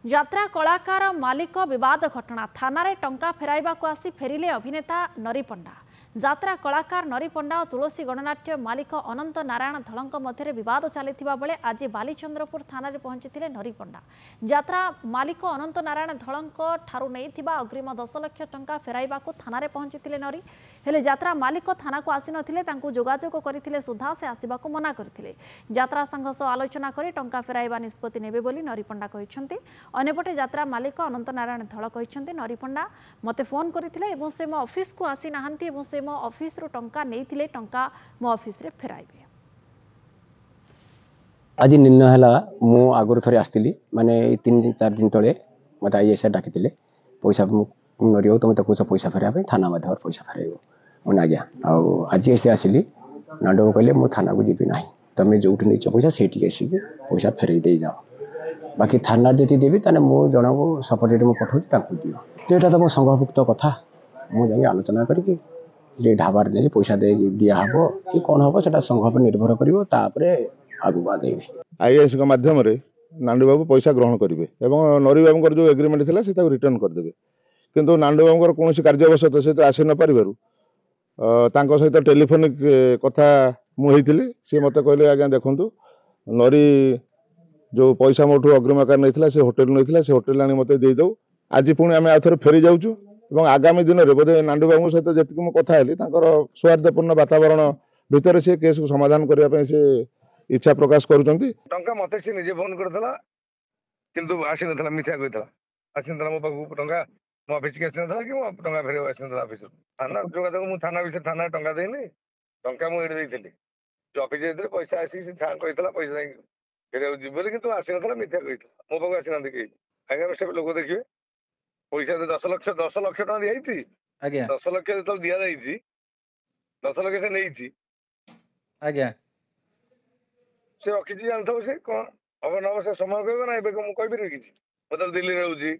यात्रा कलाकार मालिक विवाद घटना थाना रे टंका फेराइबा को आसी फेरिले अभिनेता नरी पंडा। यात्रा कलाकार नरी पंडा और तुलसी गणनाट्य मालिक अनंत नारायण धलंक मध्य विवाद चलता बेले आज बालीचंद्रपुर थाना रे पहुंची नरी पंडा। यात्रा मालिक अनंत नारायण धलंक ठारू नैथिबा अग्रिम 10 लाख टंका फेराइबा को थाना रे पहुंची नरी हेले यात्रा मालिक थाना को आसी नथिले तांकू जोगाजोग करथिले सुधा से आसीबा को मना करथिले। यात्रा संघ सह आलोचना करी टंका फेराइबा निष्पत्ति नेबे बोली नरी पंडा कहिसंती। अन्यपटे यात्रा मालिक अनंत नारायण धल कहिसंती नरी पंडा मते फोन करथिले एवं से मो ऑफिस को आसी नाहंती एवं से मो ऑफिस रो टंका नैथिले टंका मो ऑफिस रे फेराइबे। आज निर्णय है मु आगुरी थोड़े आसती माने 3-4 दिन तले मत आईएस डाकी पैसा नरियो तुम तो कौच पैसा फेर थाना माध्यम पैसा फेर मैंने आज्ञा आज ऐसे आसिली नाडो कहले मु थाना को जीवी ना तुम जो नहीं पैसा से पैसा फेर दे जाओ बाकी थाना जी देवी ताने मु जन को सपोर्टेड मुझे पठाऊँ दियो तो यहाँ तो मो संघभुक्त कथा मुझे आलोचना करके ढाबार नहीं पैसा दे दिहब कि कौन हम से संघ पर निर्भर कर आगू बाधे आईएएस माध्यम नांडू बाबू पैसा ग्रहण करेंगे और नरी बाबू जो एग्रीमेंट थी से रिटर्न करदे किंतु नांडू बाबू कौन कार्यवश से तो आसी न पारू सहित टेलीफोनिक कथा मुझे सी मत कहले आज्ञा देखूँ नरी जो पैसा मोठू अग्रिम आकार नहीं से होटेल नहीं से होटेल आनी मत देदे आज पुणी आम आउ थे फेरी जाऊँ और आगामी दिन में बोधे नांडू बाबू सहित जी मुझे कथा सौहार्दपूर्ण वातावरण भितर से केस को समाधान करने से इच्छा प्रकाश करुँच टंका मत सी निजे फोन करता किंतु आसी ना मिथ्या कहता आसी मो पाक टंका मो ऑफिस की आसी ना कि मो टंका फेर आसी ना ऑफिस थाना जोगाजोग मुझे थाना विषय थाना टंका देनी टंका मुझे जो ऑफिस पैसा आसी कहता पैसा फेर जी बोले कि आसी ना मिथ्या कहता मो पाक आसी ना कहीं आगे सब लोग देखिए पैसा 10 लाख टका दिखाई 10 लाख जो दि जाइए 10 लाख से नहीं आज्ञा से रखी जानता से कौन हम नब से समय कह ना मुझे कि मतलब दिल्ली रोचे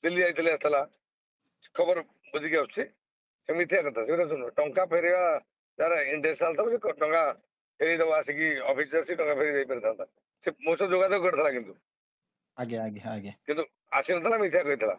दिल्ली जाइए आसला खबर बुझिकी आसे मिथ्या कथा से शुण टंका फेरवा तार इंटेंशन था टंका फेरीदब आसिक ऑफिस आसी टंका फेरी पारि से मो सह जोगाजोग करता कि आसी ना मिथ्या कहता।